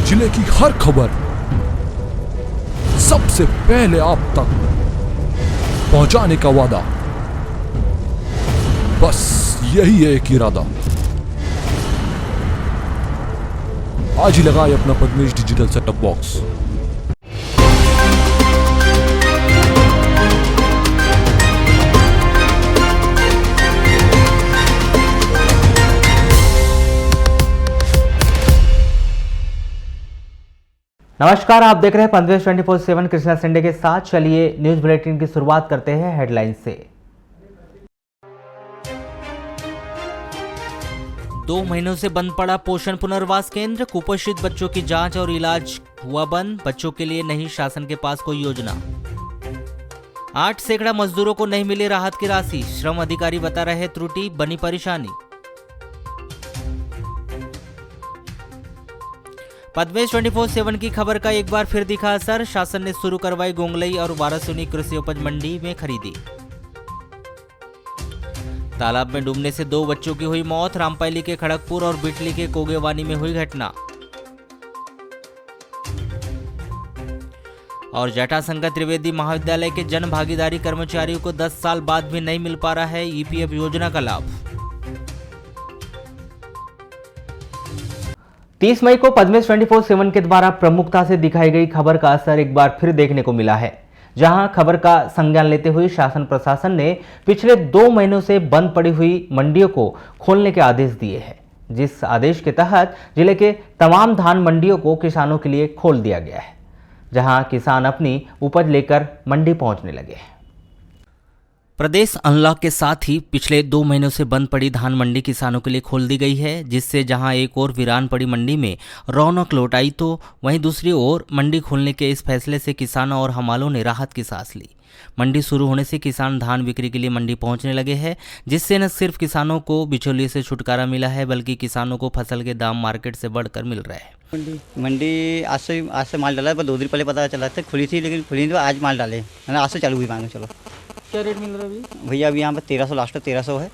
जिले की हर खबर सबसे पहले आप तक पहुंचाने का वादा, बस यही है एक इरादा। आज ही लगाए अपना पद्मेश डिजिटल सेटअप बॉक्स। नमस्कार, आप देख रहे हैं पद्मेश 24/7 कृष्णा संडे के साथ। चलिए न्यूज बुलेटिन की शुरुआत करते हैं हेडलाइंस से। 2 महीनों से बंद पड़ा पोषण पुनर्वास केंद्र, कुपोषित बच्चों की जांच और इलाज हुआ बंद। बच्चों के लिए नहीं शासन के पास कोई योजना। 8 सैकड़ा मजदूरों को नहीं मिली राहत की राशि, श्रम अधिकारी बता रहे त्रुटि, बनी परेशानी। पद्मेश 24/7 की खबर का एक बार फिर दिखा असर, शासन ने शुरू करवाई गोंगलई और वारासुनी कृषि उपज मंडी में खरीदी। तालाब में डूबने से 2 बच्चों की हुई मौत, रामपायली के खड़गपुर और बिटली के कोगेवानी में हुई घटना। और जटाशंकर त्रिवेदी महाविद्यालय के जन भागीदारी कर्मचारियों को 10 साल बाद भी नहीं मिल पा रहा है ईपीएफ योजना का लाभ। 30 मई को पद्मेश 24/7 के द्वारा प्रमुखता से दिखाई गई खबर का असर एक बार फिर देखने को मिला है, जहां खबर का संज्ञान लेते हुए शासन प्रशासन ने पिछले 2 महीनों से बंद पड़ी हुई मंडियों को खोलने के आदेश दिए हैं, जिस आदेश के तहत जिले के तमाम धान मंडियों को किसानों के लिए खोल दिया गया है, जहां किसान अपनी उपज लेकर मंडी पहुंचने लगे हैं। प्रदेश अनलॉक के साथ ही पिछले 2 महीनों से बंद पड़ी धान मंडी किसानों के लिए खोल दी गई है, जिससे जहां एक ओर वीरान पड़ी मंडी में रौनक लौट आई, तो वहीं दूसरी ओर मंडी खोलने के इस फैसले से किसानों और हमालों ने राहत की सांस ली। मंडी शुरू होने से किसान धान बिक्री के लिए मंडी पहुंचने लगे हैं, जिससे न सिर्फ किसानों को बिचौलिए से छुटकारा मिला है, बल्कि किसानों को फसल के दाम मार्केट से बढ़कर मिल रहे हैं। मंडी आज से माल डाला है, पर 2 दिन पहले पता चला था खुली थी, लेकिन खुली नहीं, तो आज माल डाले, आज से चालू हुई मांग। चलो क्या रेट मिल रहा है अभी? भैया अभी यहाँ पर 1300 लास्ट, 1300 है,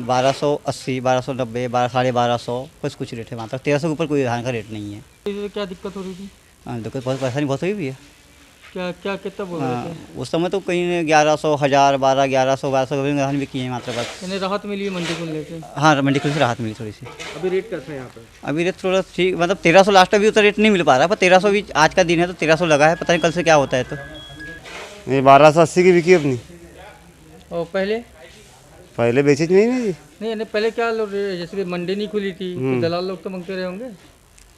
1280, 1290, 1250, कुछ रेट है वहाँ तक। 1300 के ऊपर कोई धान का रेट नहीं है। तो क्या दिक्कत हो रही थी? दिक्कत बहुत परेशानी बहुत हुई भी है। क्या कितना बोल रहे थे? उस समय तो कहीं 1100, 1000, 1200 धान बिकी है मात्र बस। यानी राहत मिली है मंडी खुलने से? हाँ, मंडी खुलने से राहत मिली थोड़ी सी। अभी रेट कैसा है यहाँ पे? अभी रेट थोड़ा ठीक, मतलब 1300 लास्ट, अभी उतना रेट नहीं मिल पा रहा, पर 1300 भी आज का दिन है तो 1300 लगा है, पता नहीं कल से क्या होता है। तो ये 1280 की बिकी अपनी। और पहले बेची नहीं नहीं, पहले क्या लोग, जैसे मंडी नहीं खुली थी तो दलाल लोग तो मांगते रहे होंगे,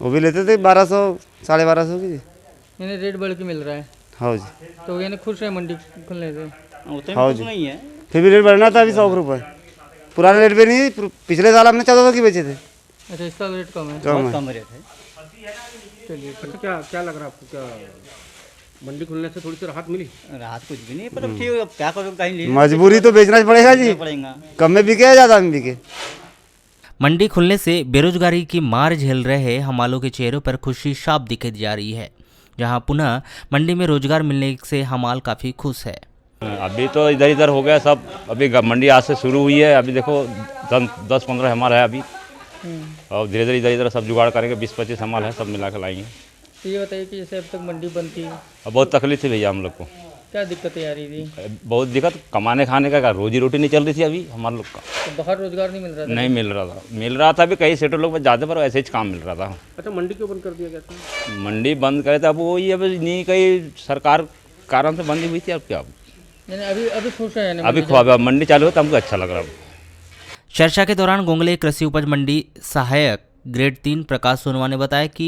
वो भी लेते थे 1200, 1250 की। यानी रेट बढ़ के मिल रहा है। हाँ जी, तो यानी खुश है मंडी खुलने से? हाँ जी, नहीं है। फिर भी रेट बढ़ना था अभी 100 रुपये, पुराना रेट भी नहीं। पिछले साल हमने 1400 की बेचे थे। अच्छा, इस साल रेट कम है? कम रेट है। चलिए, अच्छा क्या लग रहा है आपको, क्या मंडी खुलने से थोड़ी सी राहत मिली? राहत कुछ भी नहीं, पर अब ठीक, अब क्या करोगे, कहीं मजबूरी तो बेचना पड़ेगा जी, कम में बिके या ज़्यादा में बिके। मंडी खुलने से बेरोजगारी की मार झेल रहे हमालों के चेहरों पर खुशी साफ दिखाई जा रही है, जहां पुनः मंडी में रोजगार मिलने से हमाल काफ़ी खुश है। अभी तो इधर इधर हो गया सब। अभी मंडी आज से शुरू हुई है, अभी देखो 10-15 हमाल है अभी, और धीरे धीरे इधर इधर सब जुगाड़ करेंगे। 20-25 हमाल है, सब मिला कर लाएंगे। तो ये बताइए कि जैसे अब तक मंडी बंद थी, अब बहुत तकलीफ थी भैया हम लोग को। क्या दिक्कतें आ रही थी? बहुत दिक्कत, कमाने खाने का रोजी रोटी नहीं चल रही थी अभी हमारे लोग का। तो बाहर रोजगार नहीं मिल रहा था? नहीं मिल रहा था अभी कई सेठों लोग ज़्यादा, पर ऐसे ही काम मिल रहा था। अच्छा, मंडी क्यों बंद कर दिया गया था? मंडी बंद करे थे, अब वही अब नहीं, कई सरकार कारण से बंदी हुई थी। अब क्या, अभी खुश है? अभी मंडी चालू हो तो हमको अच्छा लग रहा है। चर्चा के दौरान गोंगले कृषि उपज मंडी सहायक ग्रेड 3 प्रकाश सोनवा ने बताया कि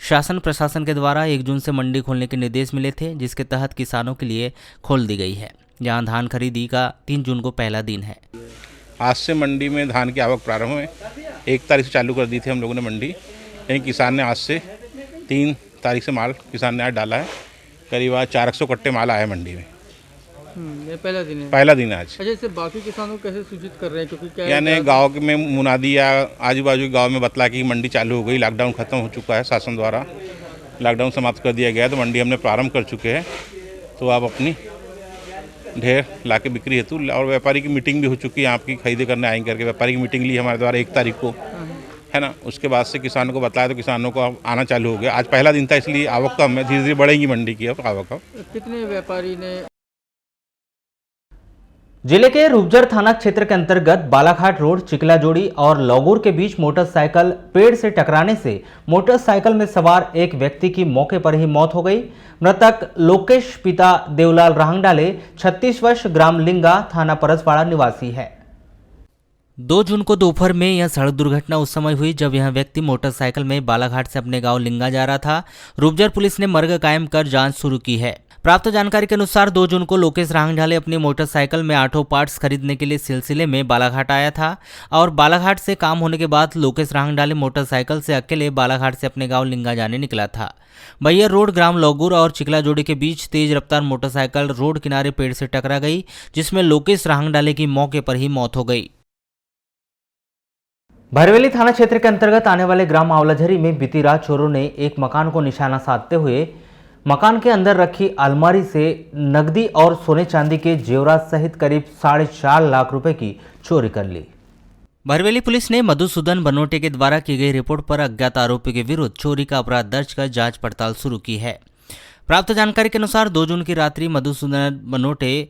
शासन प्रशासन के द्वारा 1 जून से मंडी खोलने के निर्देश मिले थे, जिसके तहत किसानों के लिए खोल दी गई है, जहां धान खरीदी का 3 जून को पहला दिन है। आज से मंडी में धान की आवक प्रारंभ है। 1 तारीख से चालू कर दी थी हम लोगों ने मंडी, लेकिन किसान ने आज से 3 तारीख से माल किसान ने आज डाला है। करीब आज 400 कट्टे माल आया मंडी में। ये पहला दिन है? पहला दिन है आज। अच्छा, इससे बाकी किसानों को कैसे सूचित कर रहे हैं? क्योंकि क्या यानी गांव में मुनादी या आजू बाजू गांव में बतला कि मंडी चालू हो गई, लॉकडाउन खत्म हो चुका है, शासन द्वारा लॉकडाउन समाप्त कर दिया गया है, तो मंडी हमने प्रारंभ कर चुके हैं। तो आप अपनी ढेर ला के बिक्री हेतु, और व्यापारी की मीटिंग भी हो चुकी है, आपकी खरीदी करने आएंगे करके व्यापारी की मीटिंग ली हमारे द्वारा 1 तारीख को। है ना। उसके बाद से किसानों को बताया तो किसानों को अब आना चालू हो गया। आज पहला दिन था इसलिए आवक कम है, धीरे धीरे बढ़ेगी मंडी की अब आवक। कितने व्यापारी ने? जिले के रूपजर थाना क्षेत्र के अंतर्गत बालाघाट रोड चिकलाजोड़ी और लौगुर के बीच मोटरसाइकिल पेड़ से टकराने से मोटरसाइकिल में सवार एक व्यक्ति की मौके पर ही मौत हो गई। मृतक लोकेश पिता देवलाल राहंगडाले 36 वर्ष ग्राम लिंगा थाना परसवाड़ा निवासी है। 2 जून को दोपहर में यह सड़क दुर्घटना उस समय हुई जब यह व्यक्ति मोटरसाइकिल में बालाघाट से अपने गांव लिंगा जा रहा था। रूपजर पुलिस ने मर्ग कायम कर जांच शुरू की है। प्राप्त जानकारी के अनुसार 2 जून को लोकेश राहंगडाले अपनी मोटरसाइकिल में ऑटो पार्ट्स खरीदने के लिए सिलसिले में बालाघाट आया था और बालाघाट से काम होने के बाद लोकेश राहंगडाले मोटरसाइकिल से अकेले बालाघाट से अपने गांव लिंगा जाने निकला था। बैयर रोड ग्राम लौगुर और चिकलाजोड़ी के बीच तेज रफ्तार मोटरसाइकिल रोड किनारे पेड़ से टकरा गई, जिसमें लोकेश राहंगडाले की मौके पर ही मौत हो गई। भरवेली थाना क्षेत्र के अंतर्गत आने वाले ग्राम आवलाझरी में बीती रात चोरों ने एक मकान को निशाना साधते हुए मकान के अंदर रखी अलमारी से नकदी और सोने चांदी के जेवरात सहित करीब 4.5 लाख रुपए की चोरी कर ली। भरवेली पुलिस ने मधुसूदन बनोटे के द्वारा की गई रिपोर्ट पर अज्ञात आरोपी के विरुद्ध चोरी का अपराध दर्ज कर जांच पड़ताल शुरू की है। प्राप्त जानकारी के अनुसार 2 जून की रात्रि मधुसूदन बनोटे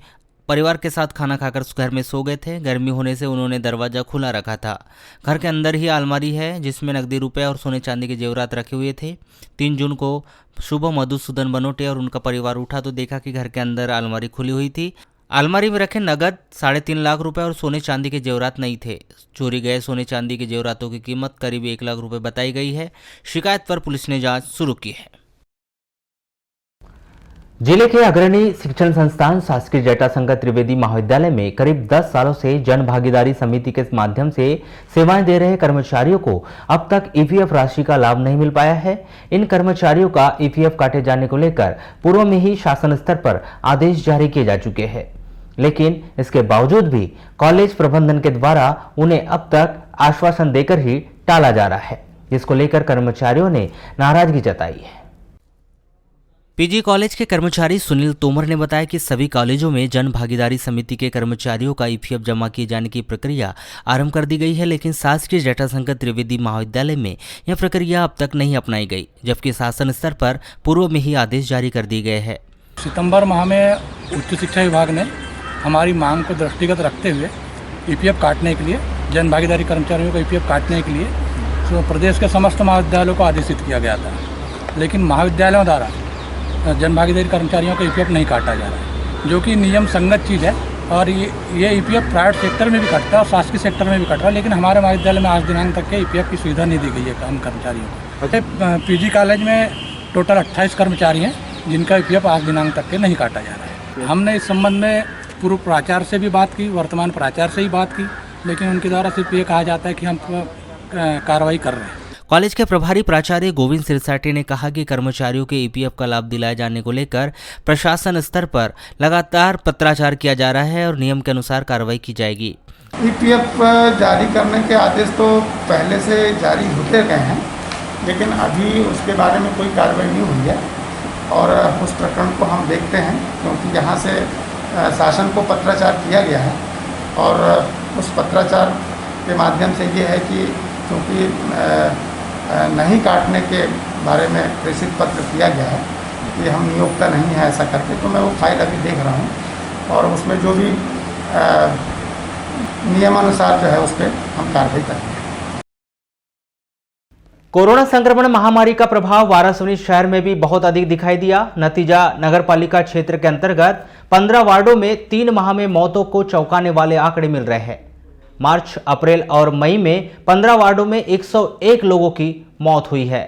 परिवार के साथ खाना खाकर घर में सो गए थे। गर्मी होने से उन्होंने दरवाजा खुला रखा था। घर के अंदर ही अलमारी है जिसमें नकदी रुपए और सोने चांदी के जेवरात रखे हुए थे। 3 जून को सुबह मधुसूदन बनोटे और उनका परिवार उठा तो देखा कि घर के अंदर अलमारी खुली हुई थी। अलमारी में रखे नगद 3.5 लाख रुपए और सोने चांदी के जेवरात नहीं थे। चोरी गए सोने चांदी के जेवरातों की कीमत करीब 1 लाख रुपए बताई गई है। शिकायत पर पुलिस ने जांच शुरू की है। जिले के अग्रणी शिक्षण संस्थान शासकीय जटाशंकर त्रिवेदी महाविद्यालय में करीब 10 सालों से जन भागीदारी समिति के माध्यम से सेवाएं दे रहे कर्मचारियों को अब तक ईपीएफ राशि का लाभ नहीं मिल पाया है। इन कर्मचारियों का ईपीएफ काटे जाने को लेकर पूर्व में ही शासन स्तर पर आदेश जारी किए जा चुके हैं, लेकिन इसके बावजूद भी कॉलेज प्रबंधन के द्वारा उन्हें अब तक आश्वासन देकर ही टाला जा रहा है, जिसको लेकर कर्मचारियों ने नाराजगी जताई है। पीजी कॉलेज के कर्मचारी सुनील तोमर ने बताया कि सभी कॉलेजों में जन भागीदारी समिति के कर्मचारियों का ईपीएफ जमा किए जाने की प्रक्रिया आरंभ कर दी गई है, लेकिन शासकीय जटाशंकर त्रिवेदी महाविद्यालय में यह प्रक्रिया अब तक नहीं अपनाई गई, जबकि शासन स्तर पर पूर्व में ही आदेश जारी कर दिए गए हैं। सितंबर माह में उच्च शिक्षा विभाग ने हमारी मांग को दृष्टिगत रखते हुए ईपीएफ काटने के लिए, जन भागीदारी कर्मचारियों का ईपीएफ काटने के लिए तो प्रदेश के समस्त महाविद्यालयों को आदेशित किया गया था, लेकिन महाविद्यालयों द्वारा जन भागीदारी कर्मचारियों का ईपीएफ नहीं काटा जा रहा है, जो कि नियम संगत चीज़ है। और ये ईपीएफ प्राइवेट सेक्टर में भी कटता है और शासकीय सेक्टर में भी कट रहा है, लेकिन हमारे महाविद्यालय में आज दिनांक तक के ईपीएफ की सुविधा नहीं दी गई है हम कर्मचारियों को। पीजी कॉलेज में टोटल 28 कर्मचारी हैं जिनका ईपीएफ आज दिनांक तक के नहीं काटा जा रहा है। हमने इस संबंध में पूर्व प्राचार्य से भी बात की, वर्तमान प्राचार्य से ही बात की, लेकिन उनके द्वारा सिर्फ ये कहा जाता है कि हम कार्रवाई कर रहे हैं। कॉलेज के प्रभारी प्राचार्य गोविंद सिरसाटे ने कहा कि कर्मचारियों के ईपीएफ का लाभ दिलाए जाने को लेकर प्रशासन स्तर पर लगातार पत्राचार किया जा रहा है और नियम के अनुसार कार्रवाई की जाएगी। ईपीएफ जारी करने के आदेश तो पहले से जारी होते गए हैं, लेकिन अभी उसके बारे में कोई कार्रवाई नहीं हुई है और उस प्रकरण को हम देखते हैं, क्योंकि यहाँ से शासन को पत्राचार किया गया है और उस पत्राचार के माध्यम से ये है कि क्योंकि नहीं काटने के बारे में प्रेषित पत्र किया गया है कि हम नियोक्ता नहीं है ऐसा करके, तो मैं वो फाइल अभी देख रहा हूँ और उसमें जो भी नियमानुसार जो है उस पर हम कार्रवाई करेंगे। कोरोना संक्रमण महामारी का प्रभाव वाराणसी शहर में भी बहुत अधिक दिखाई दिया। नतीजा नगरपालिका क्षेत्र के अंतर्गत 15 वार्डों में 3 माह में मौतों को चौंकाने वाले आंकड़े मिल रहे हैं। मार्च, अप्रैल और मई में 15 वार्डों में 101 लोगों की मौत हुई है।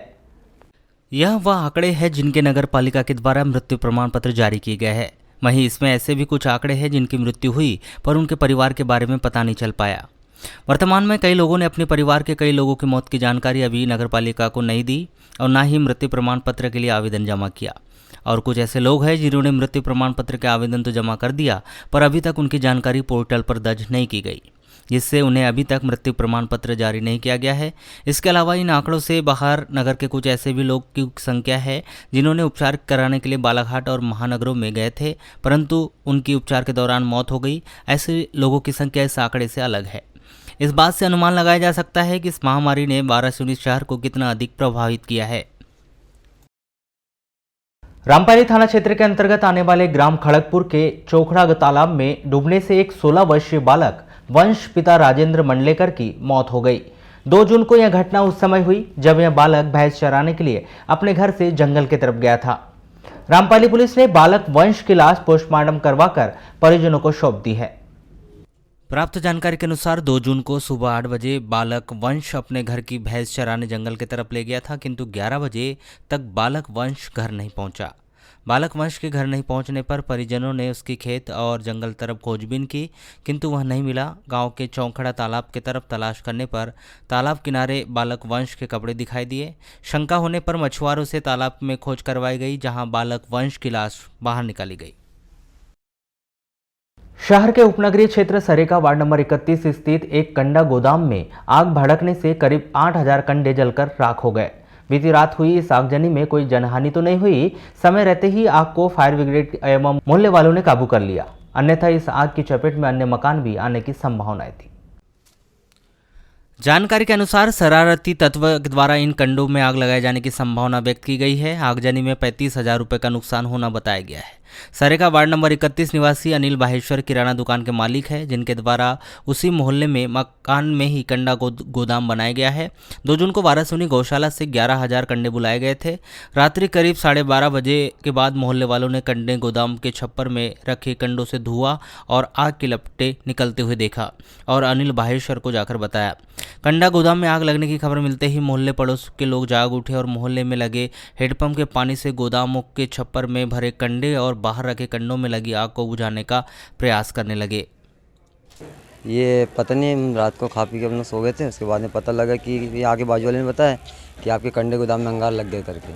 यह वह आंकड़े हैं जिनके नगर पालिका के द्वारा मृत्यु प्रमाण पत्र जारी किए गए हैं। वहीं इसमें ऐसे भी कुछ आंकड़े हैं जिनकी मृत्यु हुई पर उनके परिवार के बारे में पता नहीं चल पाया। वर्तमान में कई लोगों ने अपने परिवार के कई लोगों की मौत की जानकारी अभी नगर पालिका को नहीं दी और न ही मृत्यु प्रमाण पत्र के लिए आवेदन जमा किया, और कुछ ऐसे लोग हैं जिन्होंने मृत्यु प्रमाण पत्र के आवेदन तो जमा कर दिया पर अभी तक उनकी जानकारी पोर्टल पर दर्ज नहीं की गई, जिससे उन्हें अभी तक मृत्यु प्रमाण पत्र जारी नहीं किया गया है। इसके अलावा इन आंकड़ों से बाहर नगर के कुछ ऐसे भी लोग की संख्या है जिन्होंने उपचार कराने के लिए बालाघाट और महानगरों में गए थे परंतु उनकी उपचार के दौरान मौत हो गई। ऐसे लोगों की संख्या इस आंकड़े से अलग है। इस बात से अनुमान लगाया जा सकता है कि इस महामारी ने वाराणसी शहर को कितना अधिक प्रभावित किया है। रामपाली थाना क्षेत्र के अंतर्गत आने वाले ग्राम खड़गपुर के चोखड़ा तालाब में डूबने से एक 16 वर्षीय बालक वंश पिता राजेंद्र मंडलेकर की मौत हो गई। 2 जून को यह घटना उस समय हुई जब यह बालक भैंस चराने के लिए अपने घर से जंगल की तरफ गया था। रामपाली पुलिस ने बालक वंश की लाश पोस्टमार्टम करवाकर परिजनों को सौंप दी है। प्राप्त जानकारी के अनुसार 2 जून को सुबह 8 बजे बालक वंश अपने घर की भैंस चराने जंगल की तरफ ले गया था, किंतु 11 बजे तक बालक वंश घर नहीं पहुंचा। बालक वंश के घर नहीं पहुंचने पर परिजनों ने उसकी खेत और जंगल तरफ खोजबीन की, किंतु वह नहीं मिला। गांव के चौखड़ा तालाब की तरफ तलाश करने पर तालाब किनारे बालक वंश के कपड़े दिखाई दिए। शंका होने पर मछुआरों से तालाब में खोज करवाई गई, जहां बालक वंश की लाश बाहर निकाली गई। शहर के उपनगरीय क्षेत्र सरेका वार्ड नंबर 31 स्थित एक कंडा गोदाम में आग भड़कने से करीब 8000 कंडे जलकर राख हो गए। बीती रात हुई इस आगजनी में कोई जनहानि तो नहीं हुई। समय रहते ही आग को फायर ब्रिगेड एवं मोहल्ले वालों ने काबू कर लिया, अन्यथा इस आग की चपेट में अन्य मकान भी आने की संभावनाएं थी। जानकारी के अनुसार शरारती तत्व द्वारा इन कंडों में आग लगाए जाने की संभावना व्यक्त की गई है। आगजनी में 35,000 रुपये का नुकसान होना बताया गया है। सरेका वार्ड नंबर 31 निवासी अनिल बाहेश्वर किराना दुकान के मालिक है, जिनके द्वारा उसी मोहल्ले में मकान में ही कंडा गोदाम बनाया गया है। 2 जून को वाराणसी गौशाला से 11,000 कंडे बुलाए गए थे। रात्रि करीब 12:30 बजे के बाद मोहल्ले वालों ने कंडे गोदाम के छप्पर में रखे कंडों से धुआं और आग की लपटें निकलते हुए देखा और अनिल बाहेश्वर को जाकर बताया। कंडा गोदाम में आग लगने की खबर मिलते ही मोहल्ले पड़ोस के लोग जाग उठे और मोहल्ले में लगे हेडपंप के पानी से गोदामों के छप्पर में भरे कंडे और बाहर रखे कंडों में लगी आग को बुझाने का प्रयास करने लगे। ये पता नहीं, हम रात को खा पी के अपना सो गए थे। उसके बाद में पता लगा कि ये आगे बाजू वाले ने बताया कि आपके कंडे गोदाम में अंगार लग गए करके।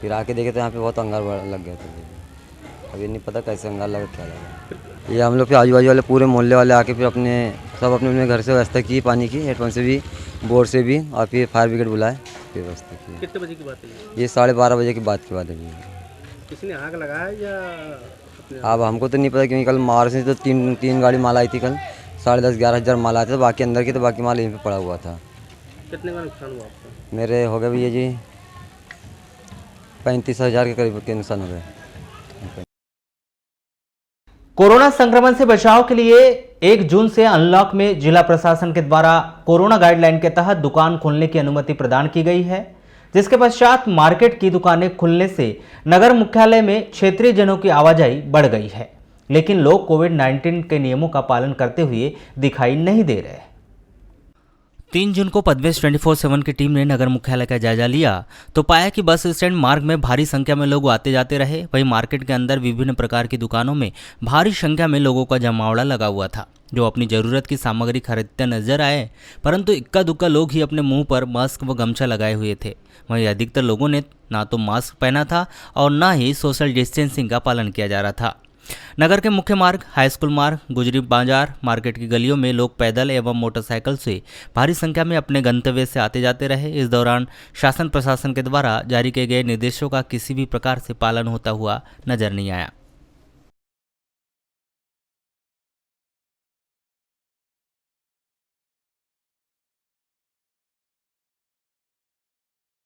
फिर आके देखे तो यहाँ पे बहुत अंगार लग गए थे। अभी नहीं पता कैसे अंगार लगा, क्या लगा। ये हम लोग फिर आजू बाजू वाले पूरे मोहल्ले वाले आके फिर अपने घर से व्यवस्था की, पानी की, हेडपंप से भी, बोर से भी, और फिर फायर ब्रिगेड बुलाए, फिर व्यवस्था की। कितने बजे की बात है ये 12:30 बजे की बात की बात है। किसी ने आग लगाया या अब हमको तो नहीं पता, क्योंकि कल मार से तो तीन गाड़ी माल आई थी। कल 10,500-11,000 माल आए थे, बाकी अंदर की, तो बाकी माल यहीं पे पड़ा हुआ था। कितने का नुकसान हुआ आपको? मेरे हो गए भैया जी 35,000 के करीब के नुकसान हो गए। कोरोना संक्रमण से बचाव के लिए 1 जून से अनलॉक में जिला प्रशासन के द्वारा कोरोना गाइडलाइन के तहत दुकान खोलने की अनुमति प्रदान की गई है, जिसके पश्चात मार्केट की दुकानें खुलने से नगर मुख्यालय में क्षेत्रीय जनों की आवाजाही बढ़ गई है, लेकिन लोग कोविड-19 के नियमों का पालन करते हुए दिखाई नहीं दे रहे। 3 जून को पदवेश 24/7 की टीम ने नगर मुख्यालय का जायजा लिया तो पाया कि बस स्टैंड मार्ग में भारी संख्या में लोग आते जाते रहे। वहीं मार्केट के अंदर विभिन्न प्रकार की दुकानों में भारी संख्या में लोगों का जमावड़ा लगा हुआ था, जो अपनी ज़रूरत की सामग्री खरीदते नजर आए, परंतु इक्का दुक्का लोग ही अपने मुंह पर मास्क व गमछा लगाए हुए थे। वहीं अधिकतर लोगों ने ना तो मास्क पहना था और ना ही सोशल डिस्टेंसिंग का पालन किया जा रहा था। नगर के मुख्य मार्ग, हाई स्कूल मार्ग, गुजरी बाजार, मार्केट की गलियों में लोग पैदल एवं मोटरसाइकिल से भारी संख्या में अपने गंतव्य से आते जाते रहे। इस दौरान शासन प्रशासन के द्वारा जारी किए गए निर्देशों का किसी भी प्रकार से पालन होता हुआ नजर नहीं आया।